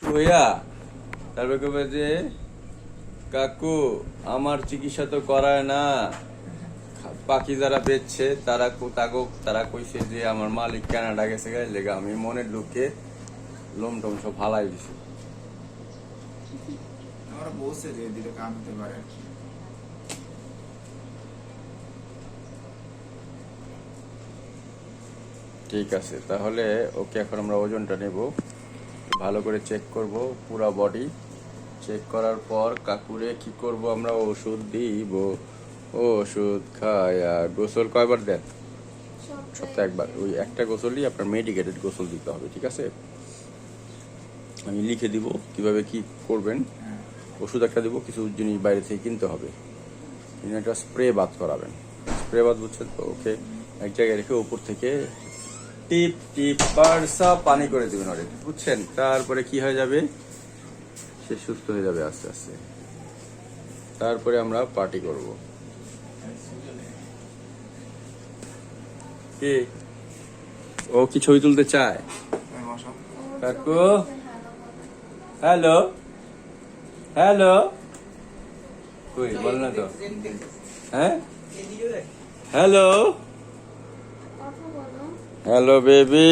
হইয়া তারপর কবে যে কাকু আমার চিকিৎসা তো করায় না, পাখি যারা বেচছে তারা কইছে যে আমার মালিক কানাডা গেছে গায়ে লেগে আমি মনের দুঃখে লোম টোম সব ফালাই দিছি। আমরা বলছে যে দিলে কাম হতে পারে। ঠিক আছে, তাহলে ওকে এখন আমরা ওজনটা নেব, ভালো করে চেক করব পুরা বডি। চেক করার পর কাকুরে কি করব আমরা, ওষুধ দিব। ওষুধ খায়া গোসল কয়বার দেন? সপ্তাহে একবার। ওই একটা গোসলই আপনার মেডিকেটেড গোসল দিতে হবে, ঠিক আছে? আমি লিখে দিব কিভাবে কি করবেন। ওষুধ একটা দিব, কিছু জিনিস বাইরে থেকে কিনতে হবে। একটা স্প্রে বাথ করাবেন, স্প্রে বাথ বুঝছেন তো? ওকে এক জায়গায় রেখে উপর থেকে টিপ টিপ বারসা পানি করে দিবেন অলরেডি, বুঝছেন? তারপরে কি হয়ে যাবে, সে সুস্থ হয়ে যাবে আস্তে আস্তে। তারপরে আমরা পার্টি করব। কি ও কি ছবি তুলতে চায়? কাকু হ্যালো হ্যালো, কই বল না তো। হ্যাঁ হ্যালো হ্যালো বেবি।